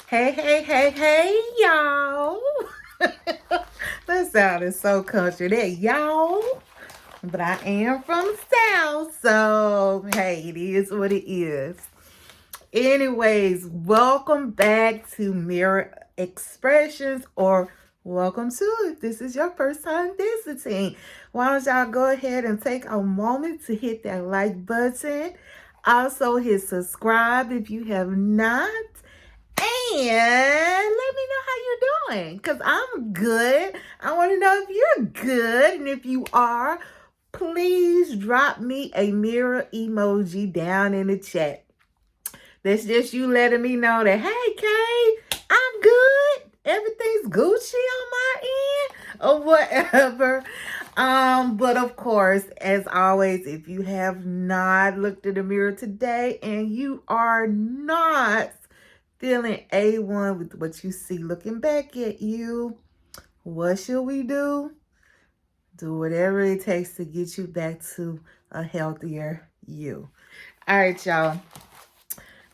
Hey, hey, hey, hey, y'all. That sounded so country. That y'all. But I am from South, so hey, it is what it is. Anyways, welcome back to Mirror Expressions, or welcome to if this is your first time visiting. Why don't y'all go ahead and take a moment to hit that like button. Also hit subscribe if you have not. And let me know how you're doing, because I'm good. I want to know if you're good. And if you are, please drop me a mirror emoji down in the chat. That's just you letting me know that, hey, Kay, I'm good. Everything's Gucci on my end or whatever. But of course, as always, if you have not looked in the mirror today and you are not feeling A1 with what you see looking back at you, what should we do? Do whatever it takes to get you back to a healthier you. All right, y'all.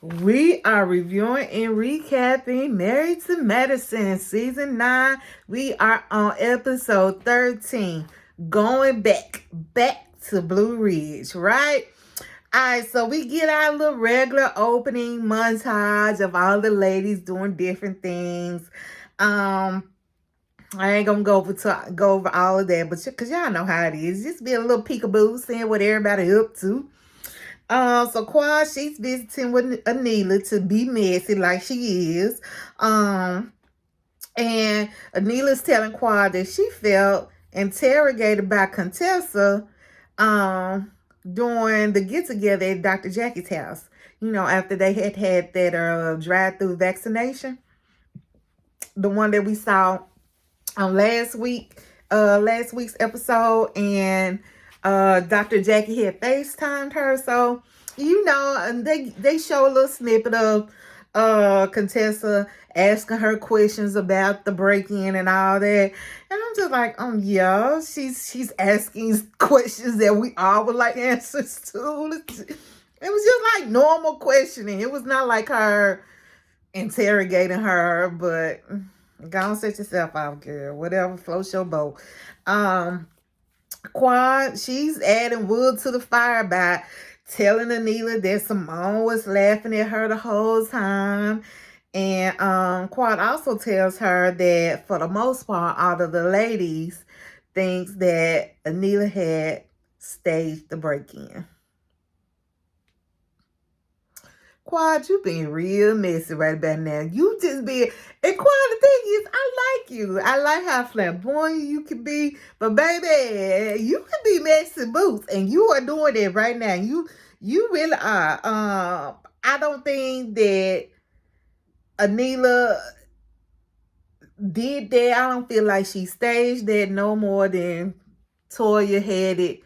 We are reviewing and recapping Married to Medicine Season 9. We are on episode 13. Going back to Blue Ridge, right? All right, so we get our little regular opening montage of all the ladies doing different things. I ain't gonna go over all of that, but because y'all know how it is, just be a little peekaboo, seeing what everybody up to. So Quad, she's visiting with Anila to be messy like she is. And Anila's telling Quad that she felt interrogated by Contessa during the get together at Dr. Jackie's house. You know, after they had that drive-through vaccination, the one that we saw on last week's episode, and Dr. Jackie had FaceTimed her. So, you know, and they show a little snippet of Contessa asking her questions about the break-in and all that. And I'm just like, yeah, she's asking questions that we all would like answers to. It was just like normal questioning. It was not like her interrogating her, but go on, set yourself out, girl. Whatever floats your boat. Quad, she's adding wood to the fire by telling Anila that Simone was laughing at her the whole time. And Quad also tells her that for the most part, all of the ladies thinks that Anila had staged the break-in. Quad, you being real messy right about now. You just be, and Quad, the thing is, I like you. I like how flamboyant you can be, but baby, you can be messy boots, and you are doing it right now. You really are. I don't think that Anila did that. I don't feel like she staged that no more than Toya had it,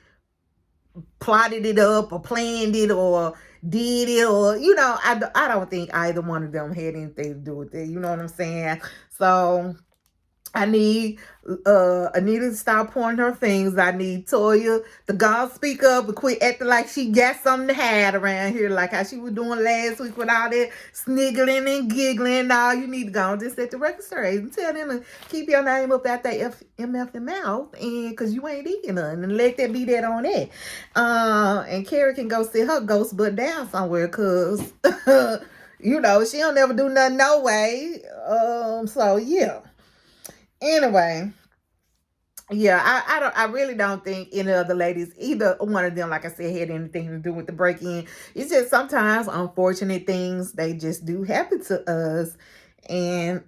plotted it up or planned it or did it, or you know, I don't think either one of them had anything to do with it. You know what I'm saying? So I need Anita to stop pointing her fingers. I need Toya to go speak up and quit acting like she got something to hide around here, like how she was doing last week with all that sniggling and giggling. Now you need to go and just set the record straight and tell them to keep your name up out that MF mouth, and because you ain't eating nothing, and let that be that on that. And Carrie can go sit her ghost butt down somewhere, cause you know she don't ever do nothing no way. So yeah. Anyway, yeah, I really don't think any of the ladies, either one of them, like I said, had anything to do with the break-in. It's just sometimes unfortunate things, they just do happen to us, and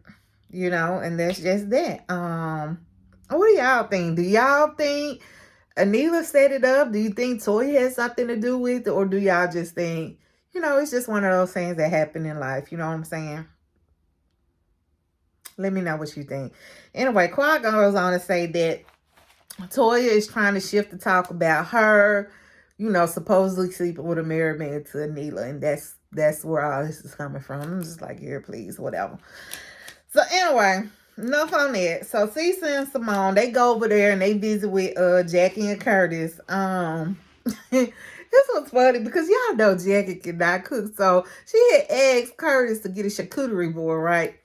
you know, and that's just that. What do y'all think? Do y'all think Anila set it up? Do you think Toy has something to do with it, or do y'all just think, you know, it's just one of those things that happen in life? You know what I'm saying? Let me know what you think. Anyway, Quad goes on to say that Toya is trying to shift the talk about her, you know, supposedly sleeping with a married man to Anila, and that's where all this is coming from. I'm just like, here, please, whatever. So anyway, enough on that. So Cece and Simone, they go over there and they visit with Jackie and Curtis. This was funny because y'all know Jackie cannot cook. So she had asked Curtis to get a charcuterie board, right?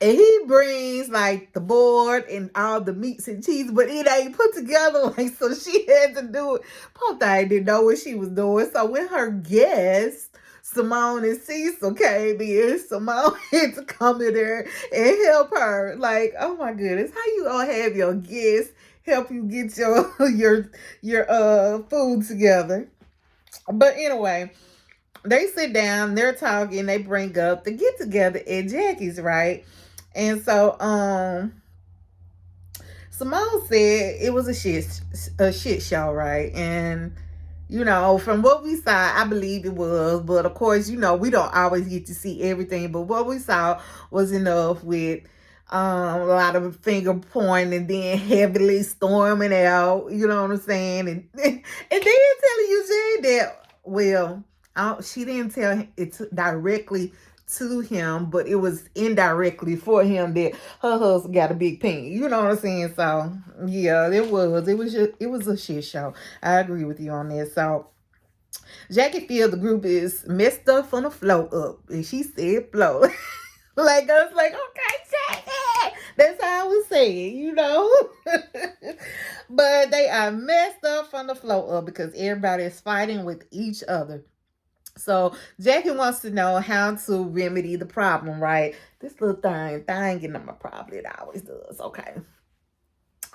And he brings like the board and all the meats and cheese, but it ain't put together. Like, so she had to do it. Poor thing didn't know what she was doing. So when her guests, Simone and Cecil, came in, Simone had to come in there and help her. Like, oh my goodness, how you gonna have your guests help you get your your food together? But anyway, they sit down, they're talking, they bring up the get together at Jackie's, right? And so Simone said it was a shit show, right? And you know, from what we saw, I believe it was, but of course, you know, we don't always get to see everything, but what we saw was enough with a lot of finger pointing and then heavily storming out, you know what I'm saying? And then telling you, Jay, that, well, she didn't tell it directly to him, but it was indirectly for him that her husband got a big pink. You know what I'm saying? So yeah, it was a shit show. I agree with you on that. So Jackie feels the group is messed up from the flow up, and she said flow. Like, I was like, okay, Jackie. That's how I was saying, you know. But they are messed up from the flow up because everybody is fighting with each other. So Jackie wants to know how to remedy the problem, right? This little thing getting on my problem. It always does. Okay.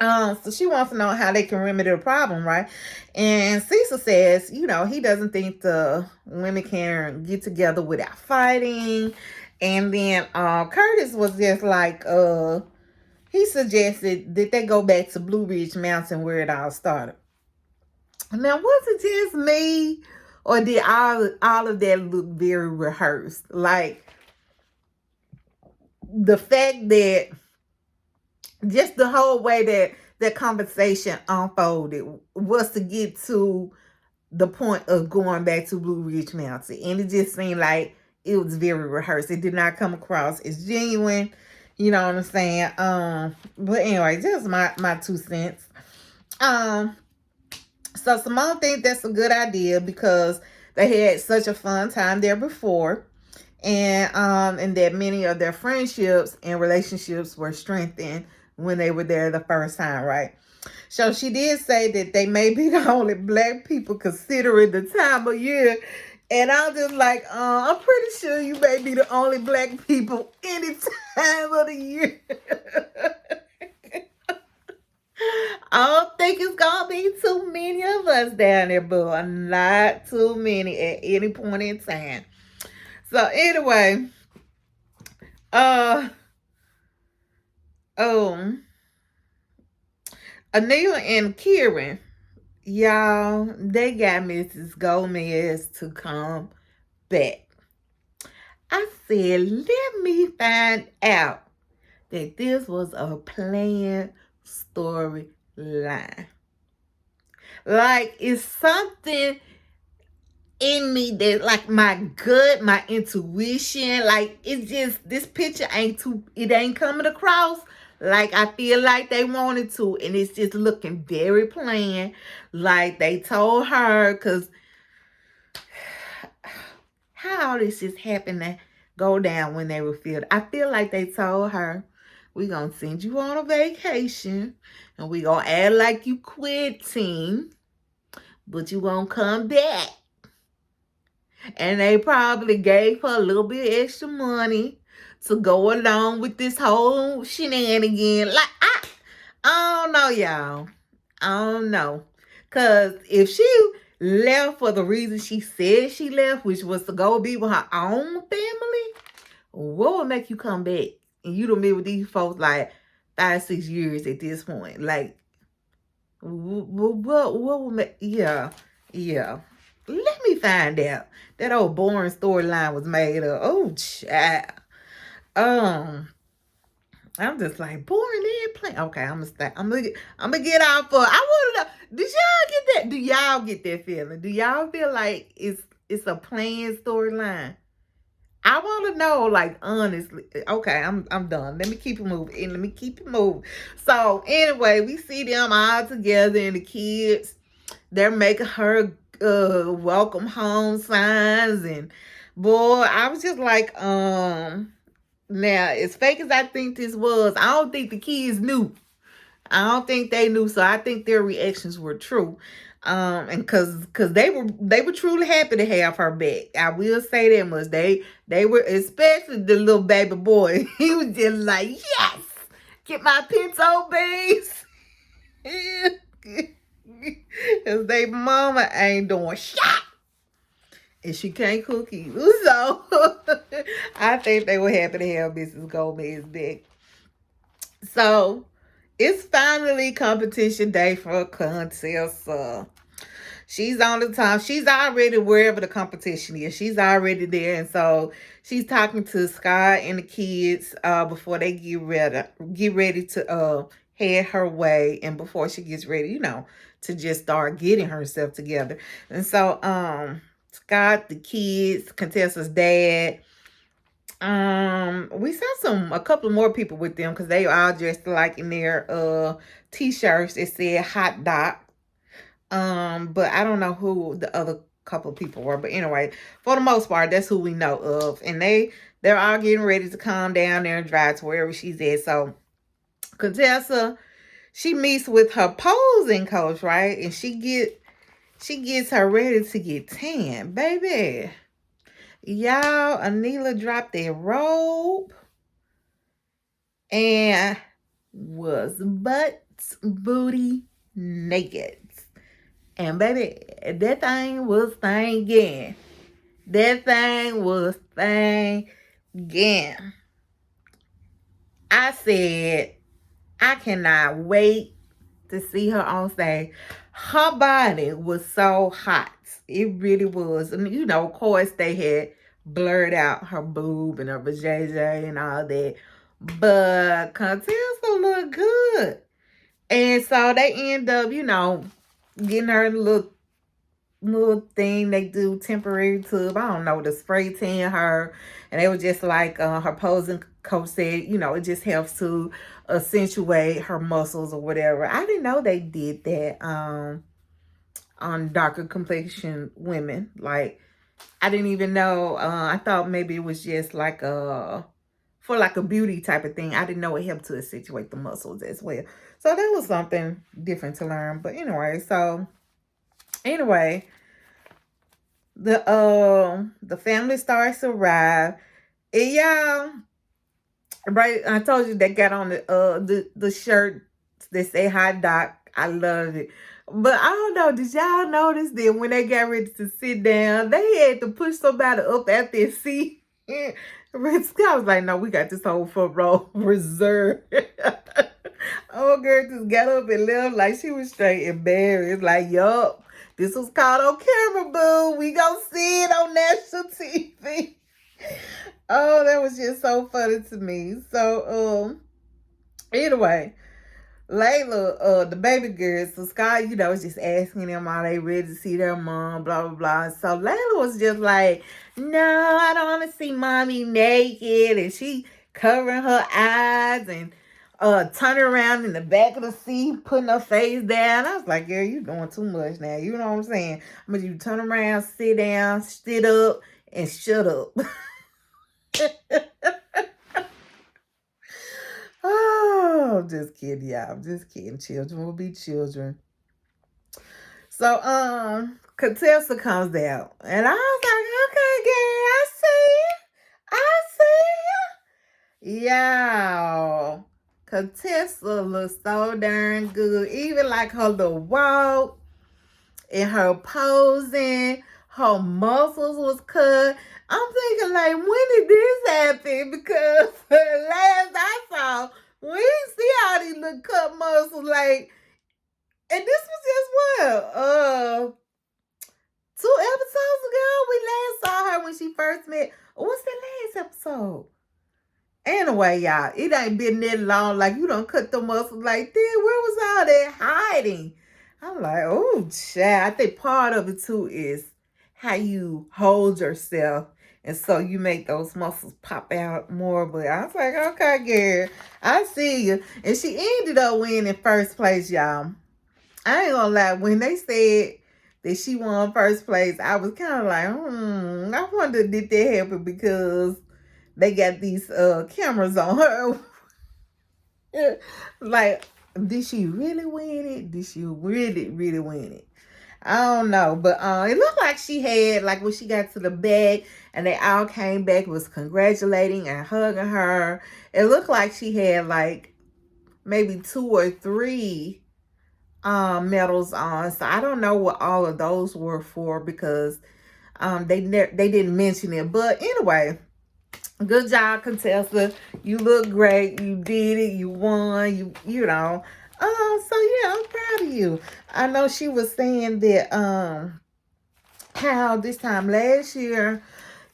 So she wants to know how they can remedy the problem, right? And Cecil says, you know, he doesn't think the women can get together without fighting. And then Curtis was just like, he suggested that they go back to Blue Ridge Mountain where it all started. Now, was it just me? Or did all of that look very rehearsed? Like, the fact that just the whole way that the conversation unfolded was to get to the point of going back to Blue Ridge Mountain. And it just seemed like it was very rehearsed. It did not come across as genuine. You know what I'm saying? But anyway, just my 2 cents. So Simone thinks that's a good idea because they had such a fun time there before, and that many of their friendships and relationships were strengthened when they were there the first time, right? So she did say that they may be the only black people considering the time of year. And I'm just like, I'm pretty sure you may be the only black people any time of the year. I don't think it's gonna be too many of us down there, but not too many at any point in time. So anyway, Anila and Kieran, y'all, they got Mrs. Gomez to come back. I said, let me find out that this was a planned storyline. Like, it's something in me that, like, my gut, my intuition, like, it's just, this picture it ain't coming across like I feel like they wanted to, and it's just looking very plain, like they told her, because how all this just happened to go down when they were filmed. I feel like they told her, we're going to send you on a vacation, and we're going to act like you quitting, but you're going to come back. And they probably gave her a little bit extra money to go along with this whole shenanigan. Like, I don't know, y'all. I don't know. Because if she left for the reason she said she left, which was to go be with her own family, what would make you come back? And you done been with these folks like 5-6 years at this point. Like, what would make, yeah. Let me find out. That old boring storyline was made up. Oh, child. I'm just like, boring and plain. Okay, I'm gonna get out for. I want to know. Did y'all get that? Do y'all get that feeling? Do y'all feel like it's a planned storyline? I want to know, like, honestly. Okay, I'm done. Let me keep it moving. So anyway, we see them all together, and the kids, they're making her welcome home signs, and boy, I was just like, now as fake as I think this was, I don't think the kids knew. I don't think they knew, so I think their reactions were true. And cause they were truly happy to have her back. I will say that much. They were, especially the little baby boy. He was just like, yes, get my pinto beans. Cause they mama ain't doing shit. And she can't cook either. So I think they were happy to have Mrs. Gomez back. So it's finally competition day for Contessa. She's on the top. She's already wherever the competition is. She's already there. And so she's talking to Scott and the kids before they get ready to head her way, and before she gets ready, to just start getting herself together. And so Scott, the kids, Contessa's dad, we saw a couple more people with them because they all dressed like in their t-shirts. It said hot dog. But I don't know who the other couple of people were. But anyway, for the most part, that's who we know of. And they're all getting ready to come down there and drive to wherever she's at. So Contessa, she meets with her posing coach, right? And she gets her ready to get tan, baby. Y'all, Anila dropped that robe and was butt booty naked. And baby, that thing was thangin'. That thing was thangin'. I said, I cannot wait to see her on stage. Her body was so hot. It really was. And of course, they had blurred out her boob and her vajayjay and all that. But Contessa looked good. And so they end up, getting her a little thing they do, temporary tube. I don't know, to spray tan her. And it was just like her posing coach said, it just helps to accentuate her muscles or whatever. I didn't know they did that on darker complexion women. Like, I didn't even know. I thought maybe it was just like for like a beauty type of thing. I didn't know it helped to accentuate the muscles as well. So that was something different to learn. But anyway, the family starts to arrive. And y'all, right, I told you they got on the shirt that say hot dog. I love it. But I don't know, did y'all notice that when they got ready to sit down, they had to push somebody up at their seat? I was like, no, we got this whole front row reserved. Oh, girl just got up and left like she was straight embarrassed. Like, yup, this was caught on camera, boo. We gonna see it on national TV. Oh, that was just so funny to me. So, anyway, Layla, the baby girl, so Scott, was just asking them, are they ready to see their mom, blah, blah, blah. So Layla was just like, no, I don't want to see mommy naked. And she covering her eyes and turning around in the back of the seat, putting her face down. I was like, girl, you doing too much now. You know what I'm saying? I mean, you turn around, sit down, sit up, and shut up. Oh, just kidding, y'all. I'm just kidding. Children will be children. So, Contessa comes out. And I was like, okay, girl, I see you. Y'all, Contessa looks so darn good. Even like her little walk and her posing, her muscles was cut. I'm thinking, like, when did this happen? Because last I saw, we didn't see all these little cut muscles. Like, and this was just what? 2 episodes ago, we last saw her when she first met. What's the last episode? Anyway, y'all, it ain't been that long. Like, you done cut the muscles like this. Where was all that hiding? I'm like, oh, child. I think part of it, too, is how you hold yourself. And so you make those muscles pop out more. But I was like, okay, girl, I see you. And she ended up winning first place, y'all. I ain't gonna lie. When they said that she won first place, I was kind of like, I wonder did that happen because they got these cameras on her. Like, did she really win it? Did she really, really win it? I don't know, but it looked like she had, like, when she got to the bag and they all came back, was congratulating and hugging her. It looked like she had like maybe 2 or 3 medals on. So I don't know what all of those were for because they didn't mention it. But anyway, good job, Contessa. You look great. You did it. You won. You know. So yeah, I'm proud of you. I know she was saying that how this time last year,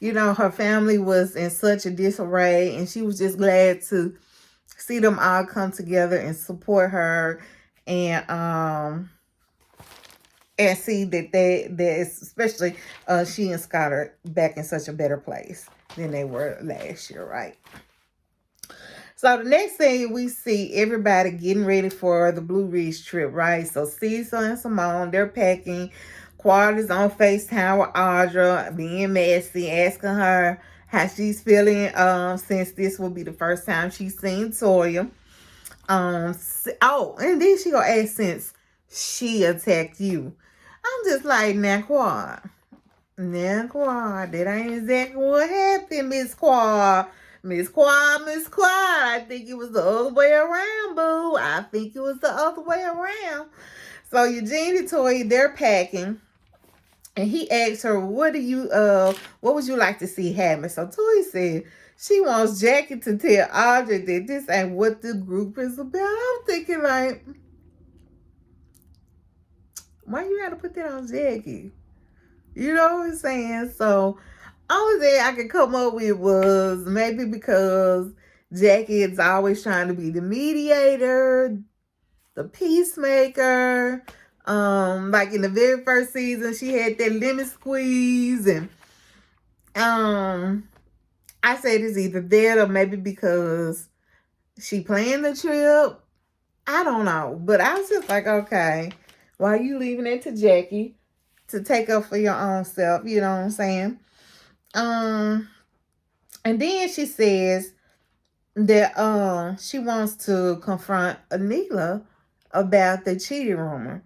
you know, her family was in such a disarray, and she was just glad to see them all come together and support her, and see that especially she and Scott are back in such a better place than they were last year, right? So the next thing we see everybody getting ready for the Blue Ridge trip, right? So Cecil and Simone, they're packing. Quad is on FaceTime with Audra, being messy, asking her how she's feeling since this will be the first time she's seen Toya. And then she gonna ask since she attacked you. I'm just like, now Quad, that ain't exactly what happened, Miss Quad. Miss Quad. I think it was the other way around, boo. I think it was the other way around. So Eugene and Toya, they're packing. And he asked her, what would you like to see happen? So Toya said she wants Jackie to tell Audrey that this ain't what the group is about. I'm thinking like, why you gotta put that on Jackie? You know what I'm saying? So only thing I could come up with was maybe because Jackie is always trying to be the mediator, the peacemaker. Like in the very first season, she had that lemon squeeze, and I said it's either that or maybe because she planned the trip. I don't know, but I was just like, okay, why are you leaving it to Jackie to take up for your own self? You know what I'm saying? And then she says that she wants to confront Anila about the cheating rumor.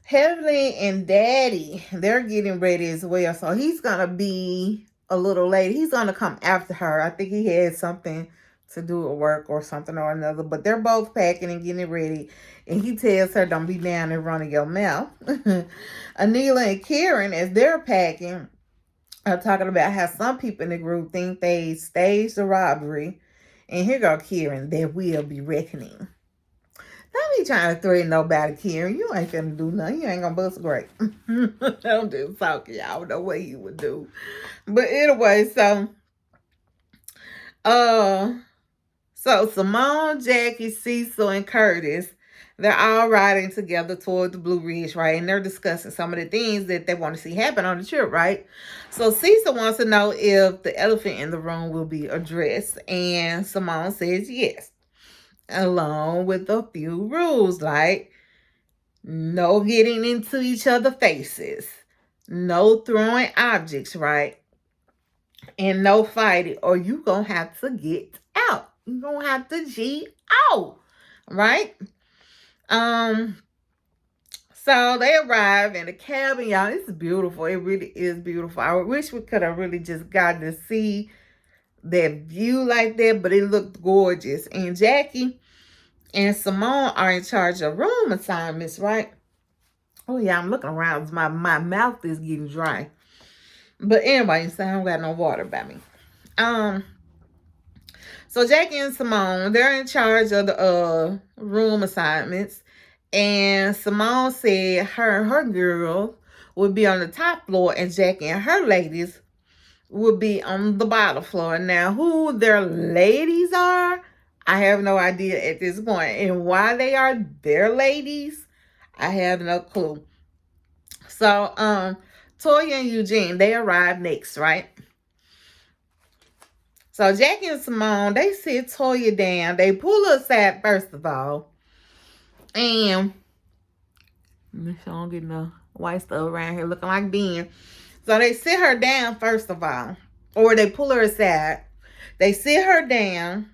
Heavenly and Daddy, they're getting ready as well. So he's gonna be a little late. He's gonna come after her. I think he had something to do at work or something or another. But they're both packing and getting ready. And he tells her, don't be down and running your mouth. Anila and Karen, as they're packing, are talking about how some people in the group think they staged the robbery. And here go Karen, there will be reckoning. Don't be trying to threaten nobody, Karen. You ain't finna do nothing. You ain't gonna bust a grape. I'm just talking. Y'all know what you would do. But anyway, so Simone, Jackie, Cecil, and Curtis, they're all riding together toward the Blue Ridge, right? And they're discussing some of the things that they want to see happen on the trip, right? So Cecil wants to know if the elephant in the room will be addressed. And Simone says yes, along with a few rules, like no getting into each other's faces, no throwing objects, right? And no fighting, or you gonna have to get out. You gonna have to G out, right? So they arrive in the cabin, y'all. It's beautiful. It really is beautiful. I wish we could have really just gotten to see that view like that, but it looked gorgeous. And Jackie and Simone are in charge of room assignments, right? Oh yeah, I'm looking around. My mouth is getting dry. But anyway, so I don't got no water by me. So Jackie and Simone, they're in charge of the room assignments. And Simone said her girl would be on the top floor and Jackie and her ladies would be on the bottom floor. Now, who their ladies are, I have no idea at this point. And why they are their ladies, I have no clue. So, Toya and Eugene, they arrive next, right? So Jackie and Simone, they sit Toya down. They pull her aside first of all. And Make sure I don't get no white stuff around here looking like Ben. So they sit her down, first of all, or they pull her aside. They sit her down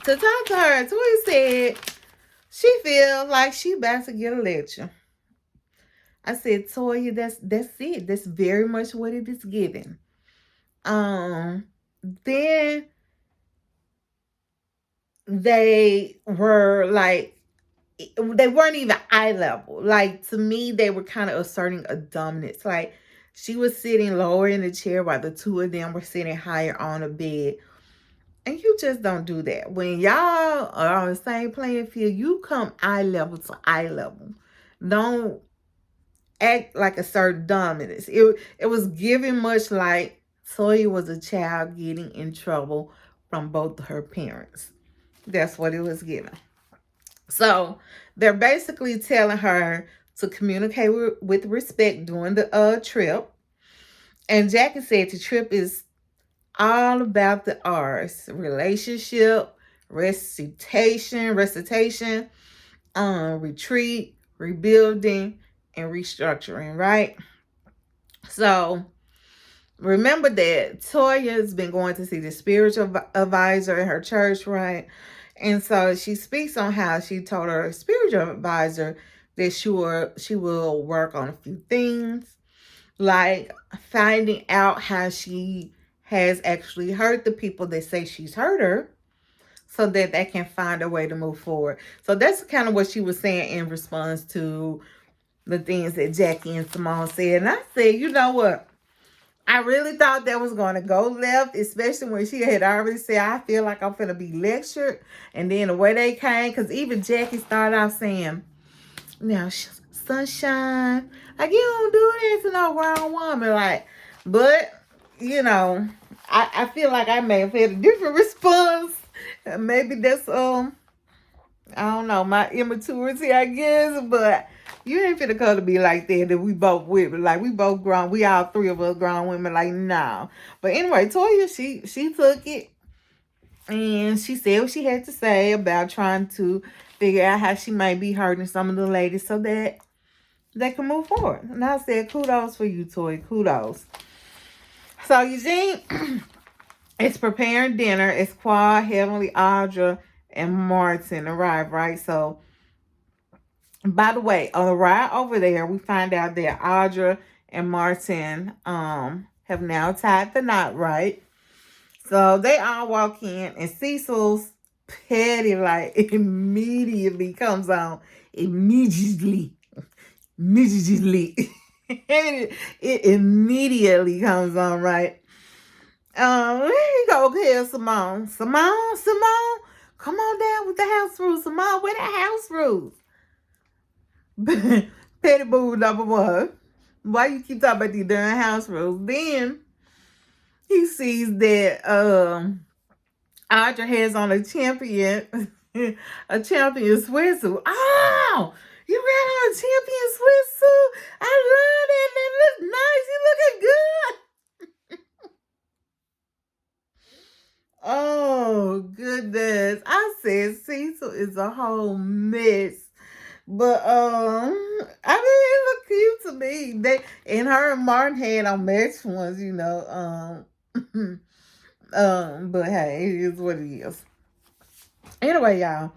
to talk to her. Toya said she feels like she about to get a lecture. I said, Toya, that's it. That's very much what it is giving. Then they were like, they weren't even eye level. Like, to me, they were kind of asserting a dominance. Like, she was sitting lower in the chair while the two of them were sitting higher on the bed. And you just don't do that. When y'all are on the same playing field, you come eye level to eye level. Don't act like a certain dominance. It was giving much like Toya was a child getting in trouble from both of her parents. That's what it was giving. So they're basically telling her to communicate with respect during the trip. And Jackie said the trip is all about the R's: relationship, recitation, retreat, rebuilding, and restructuring, right? So remember that Toya's been going to see the spiritual advisor in her church, right? And so she speaks on how she told her spiritual advisor that she will work on a few things, like finding out how she has actually hurt the people that say she's hurt her, so that they can find a way to move forward. So that's kind of what she was saying in response to the things that Jackie and Simone said. And I said, you know what? I really thought that was going to go left, especially when she had already said, I feel like I'm going to be lectured. And then the way they came, because even Jackie started off saying, now, sunshine, like, you don't do this to no grown woman. Like, but, you know, I feel like I may have had a different response. Maybe that's, I don't know, my immaturity, I guess, but you ain't finna come to be like that we both women. Like, we both grown. We all three of us grown women. Like, no. But anyway, Toya, she took it. And she said what she had to say about trying to figure out how she might be hurting some of the ladies so that they can move forward. And I said, kudos for you, Toya. Kudos. So Eugene is preparing dinner. It's Quad, Heavenly, Audra, and Martin arrive, right? So, by the way, on the ride over there, we find out that Audra and Martin have now tied the knot, right? So they all walk in, and Cecil's petty light immediately comes on. Immediately. It immediately comes on, right? Here you go, here, Simone. Simone, come on down with the house rules. Simone, where the house rules? Petty boo number one. Why you keep talking about these darn house rules? Then he sees that Audra has on a champion sweatsuit. Oh, you ran on a champion sweatsuit? I love that. That looks nice. You looking good. Oh, goodness. I said Cecil is a whole mess. But I mean, it looked cute to me. They and her and Martin had on matched ones, you know. But hey, it is what it is. Anyway, y'all,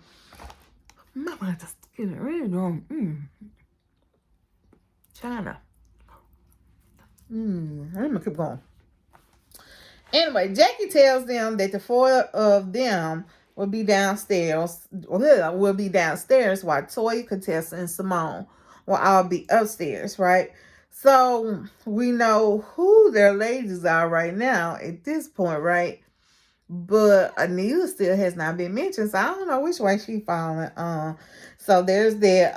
mama just getting ready to China. Let me keep going. Anyway, Jackie tells them that the four of them will be downstairs. Will be downstairs while Toya, Contessa, and Simone will all be upstairs, right? So we know who their ladies are right now at this point, right? But Anita still has not been mentioned, so I don't know which way she falling. So there's that.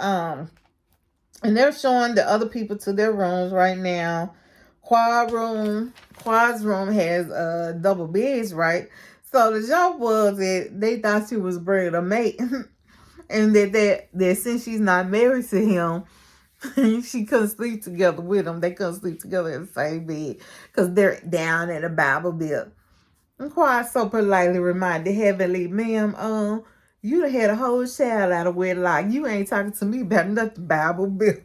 And they're showing the other people to their rooms right now. Quad's room has double beds, right? So the joke was that they thought she was bringing a mate, and that since she's not married to him, she couldn't sleep together with him. They couldn't sleep together in the same bed because they're down at a Bible bed. And Quad so politely reminded Heavenly, ma'am, You done had a whole child out of wedlock. You ain't talking to me about nothing Bible Bill.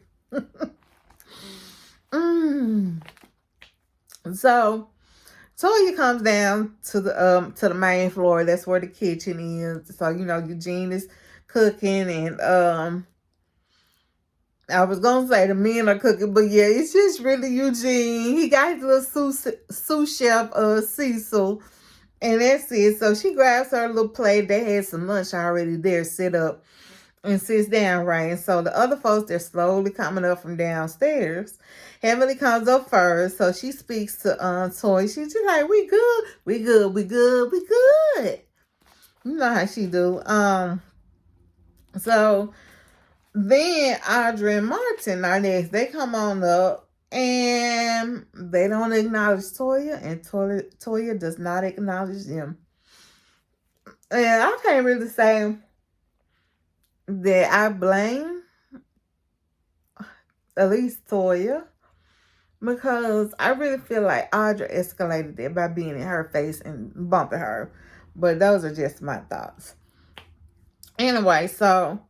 So Toya comes down to the main floor. That's where the kitchen is. So, Eugene is cooking, and I was gonna say the men are cooking, but yeah, it's just really Eugene. He got his little sous chef, Cecil, and that's it. So she grabs her little plate. They had some lunch already there set up, and sits down, right? And so the other folks, they're slowly coming up from downstairs. Heavenly comes up first, so she speaks to Toy. She's just like, "We good, we good, we good, we good." You know how she do. So then Audra and Martin are next. They come on up, and they don't acknowledge Toya, and Toya does not acknowledge them. And I can't really say that I blame at least Toya, because I really feel like Audra escalated it by being in her face and bumping her. But those are just my thoughts. Anyway, so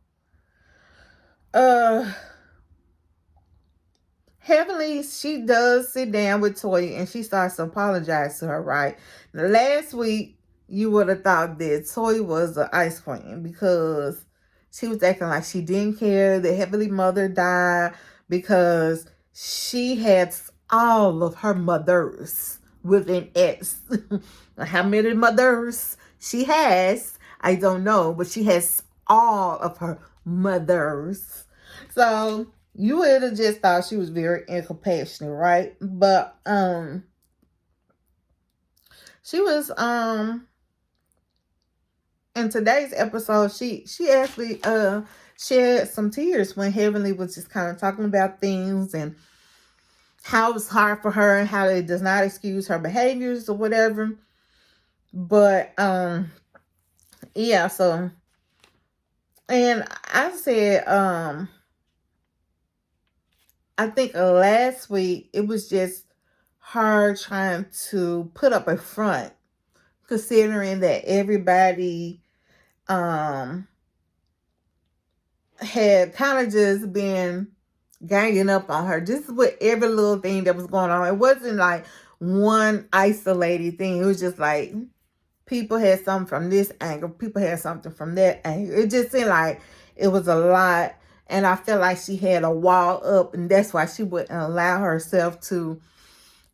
Heavenly, she does sit down with Toya and she starts to apologize to her, right? Last week, you would have thought that Toya was an ice queen because she was acting like she didn't care that Heavenly mother died, because she had all of her mothers with an S. How many mothers she has, I don't know, but she has all of her mothers. So you would have just thought she was very incompassionate, right? But she was in today's episode, she actually shed some tears when Heavenly was just kind of talking about things and how it's hard for her and how it does not excuse her behaviors or whatever. But yeah, so, and I said I think last week it was just her trying to put up a front, considering that everybody had kind of just been ganging up on her. This is what every little thing that was going on. It wasn't like one isolated thing. It was just like people had something from this angle, people had something from that angle. It just seemed like it was a lot. And I felt like she had a wall up, and that's why she wouldn't allow herself to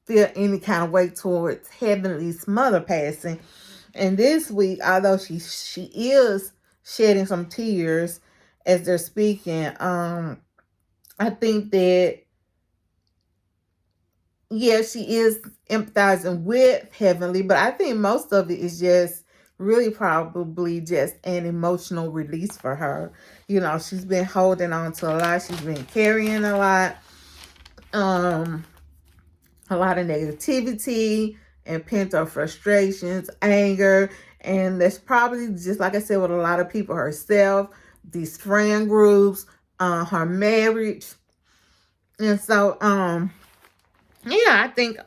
feel any kind of way towards Heavenly's mother passing. And this week, although she is shedding some tears as they're speaking, I think that, yeah, she is empathizing with Heavenly, but I think most of it is just really probably just an emotional release for her. She's been holding on to a lot. She's been carrying a lot of negativity and pent up frustrations, anger, and that's probably, just like I said, with a lot of people, herself, these friend groups, her marriage. And so yeah, I think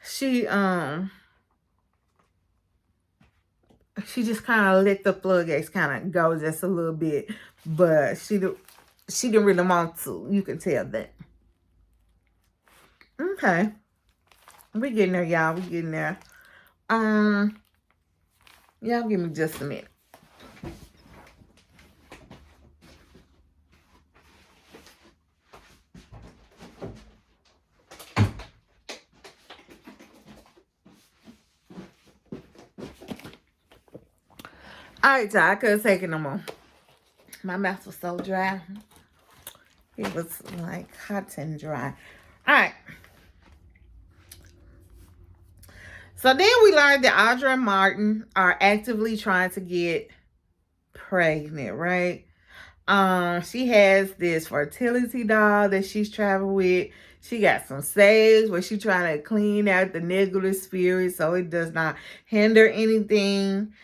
she just kind of let the floodgates kind of go just a little bit, but she didn't really want to. You can tell that. Okay, we getting there, y'all. We getting there. Y'all give me just a minute. All right, y'all. I couldn't take it no more. My mouth was so dry. It was like hot and dry. All right. So then we learned that Audra and Martin are actively trying to get pregnant, right? She has this fertility doll that she's traveling with. She got some sage where she's trying to clean out the negative spirit so it does not hinder anything.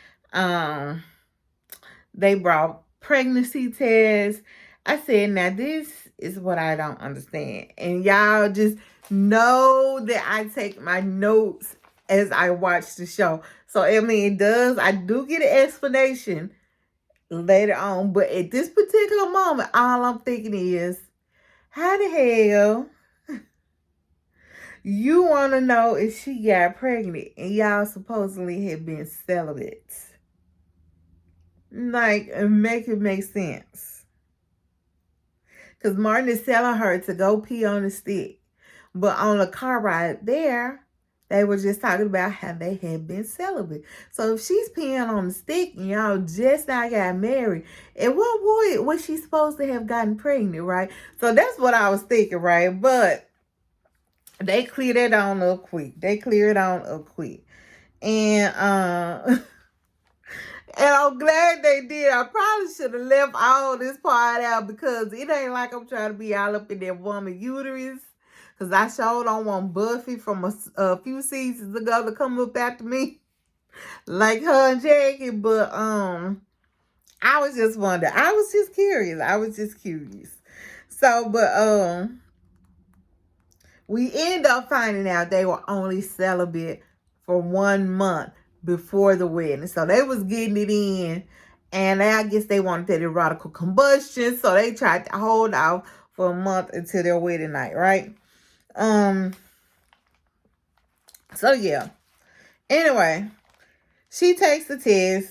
They brought pregnancy tests. I said, now this is what I don't understand. And y'all just know that I take my notes as I watch the show. So, I mean, I do get an explanation later on. But at this particular moment, all I'm thinking is, how the hell you want to know if she got pregnant and y'all supposedly had been celibate? Like, make it make sense. Because Martin is telling her to go pee on the stick. But on the car ride there, they were just talking about how they had been celibate. So if she's peeing on the stick and y'all just now got married, at what point was she supposed to have gotten pregnant, right? So that's what I was thinking, right? But they cleared it on up quick. And and I'm glad they did. I probably should have left all this part out because it ain't like I'm trying to be all up in that woman uterus. Because I sure don't want Buffy from a few seasons ago to come up after me like her and Jackie. But I was just wondering. I was just curious. So, but we end up finding out they were only celibate for 1 month before the wedding. So they was getting it in. And I guess they wanted that erotical combustion. So they tried to hold off for a month until their wedding night, right? So yeah. Anyway, she takes the test.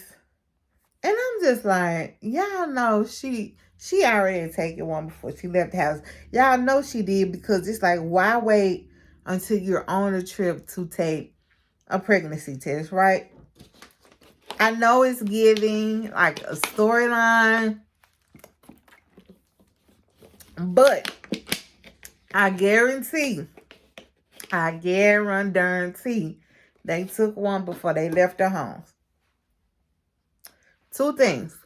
And I'm just like, y'all know she already had taken one before she left the house. Y'all know she did because it's like, why wait until you're on a trip to take a pregnancy test, right? I know it's giving like a storyline, but I guarantee they took one before they left their homes. 2 things.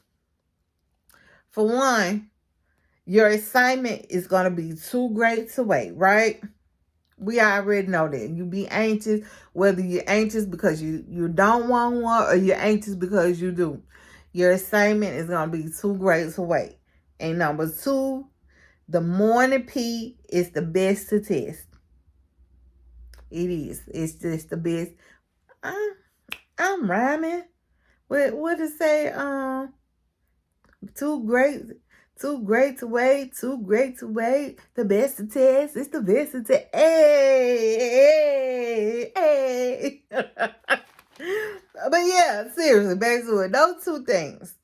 For one, your assignment is going to be too great to wait, right? We already know that. You be anxious, whether you're anxious because you don't want one or you're anxious because you do. Your assignment is going to be too great to wait. And number 2, the morning pee is the best to test. It is. It's just the best. I'm rhyming. What it say? Too great to wait. The best to test. It's the best to test. Hey. But yeah, seriously, back to it. Those two things.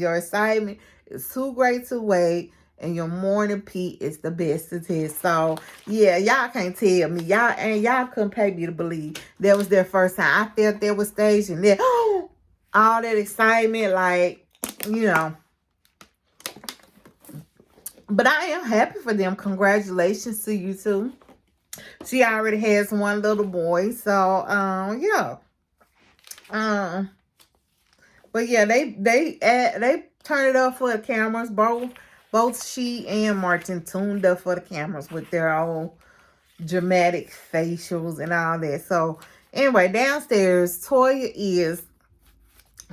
Your assignment is too great to wait, and your morning pee is the best to test. So yeah, y'all can't tell me. Y'all couldn't pay me to believe that was their first time. I felt there was stage and there all that excitement, like, you know. But I am happy for them. Congratulations to you two. She already has one little boy. So yeah. But yeah, they turned it up for the cameras. Both she and Martin tuned up for the cameras with their own dramatic facials and all that. So anyway, downstairs, Toya is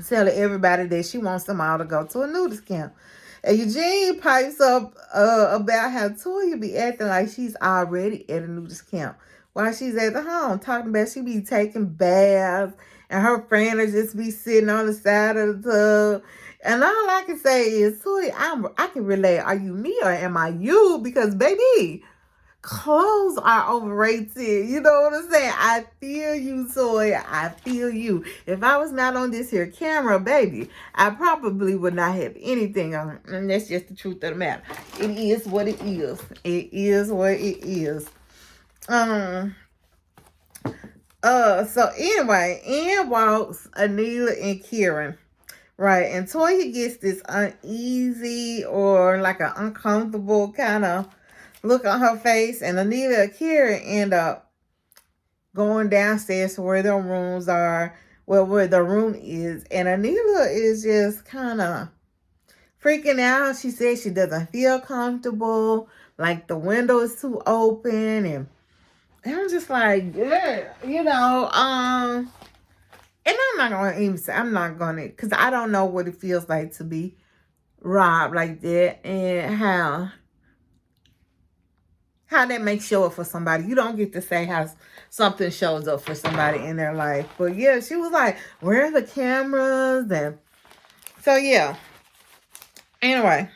telling everybody that she wants them all to go to a nudist camp. And Eugene pipes up about how Toya be acting like she's already at a nudist camp while she's at the home, talking about she be taking baths and her friend will just be sitting on the side of the tub. And all I can say is, Toya, I can relate. Are you me or am I you? Because, baby, clothes are overrated. You know what I'm saying? I feel you, Toya. I feel you. If I was not on this here camera, baby, I probably would not have anything on. And that's just the truth of the matter. It is what it is. It is what it is. So anyway, in walks Anila and Kieran. Right. And Toya gets this uneasy or like an uncomfortable kind of look on her face, and Anila and Kieran end up going downstairs to where their rooms are, where the room is, and Anila is just kind of freaking out. She says she doesn't feel comfortable, like the window is too open, and I'm just like, yeah, you know, and I'm not gonna, because I don't know what it feels like to be robbed like that, and how how that may show up for somebody. You don't get to say how something shows up for somebody in their life. But yeah, she was like, where are the cameras? And so yeah. Anyway,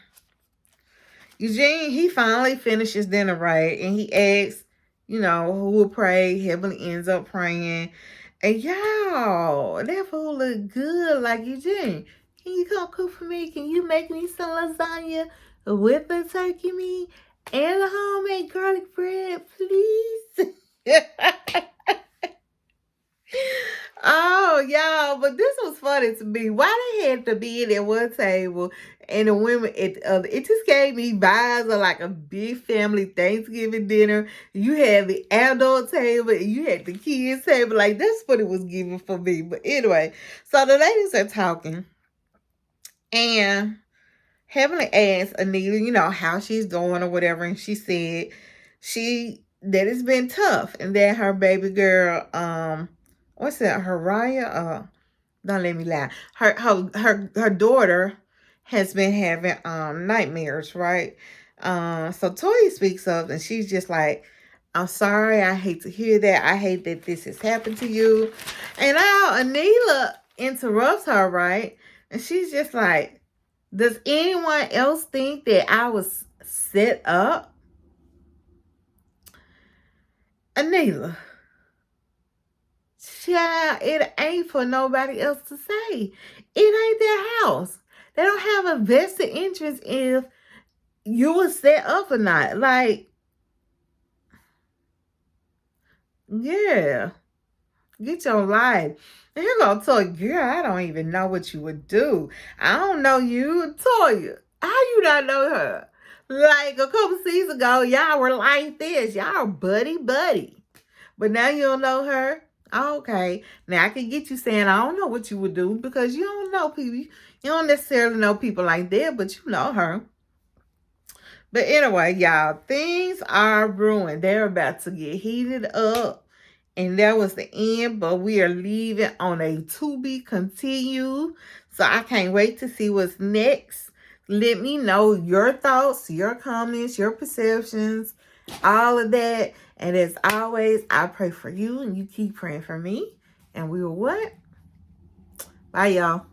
Eugene, he finally finishes dinner right. And he asks, you know, who will pray. Heavenly ends up praying. And y'all, that food look good. Like, Eugene, can you come cook for me? Can you make me some lasagna with the turkey meat and the homemade garlic bread, please? Oh, y'all, but this was funny to me. Why they had to be at one table and the women at the other? It just gave me vibes of like a big family Thanksgiving dinner. You had the adult table and you had the kids table. Like, that's what it was giving for me. But anyway, so the ladies are talking and Heavenly asked Anita, you know, how she's doing or whatever. And she said that it's been tough and that her baby girl, what's that, Haraya? Don't let me lie. Her daughter has been having nightmares, right? So Toya speaks up and she's just like, I'm sorry, I hate to hear that. I hate that this has happened to you. And now Anita interrupts her, right? And she's just like, does anyone else think that I was set up? Anita, child, it ain't for nobody else to say. It ain't their house. They don't have a vested interest if you were set up or not. Like, yeah, get your life. And you're going to tell you, girl, I don't even know what you would do. I don't know you. Toya, how you not know her? Like, a couple seasons ago, y'all were like this. Y'all are buddy. But now you don't know her? Okay. Now I can get you saying, I don't know what you would do because you don't know people. You don't necessarily know people like that, but you know her. But anyway, y'all, things are ruined. They're about to get heated up. And that was the end, but we are leaving on a to be continued. So I can't wait to see what's next. Let me know your thoughts, your comments, your perceptions, all of that. And as always, I pray for you and you keep praying for me. And we will what? Bye, y'all.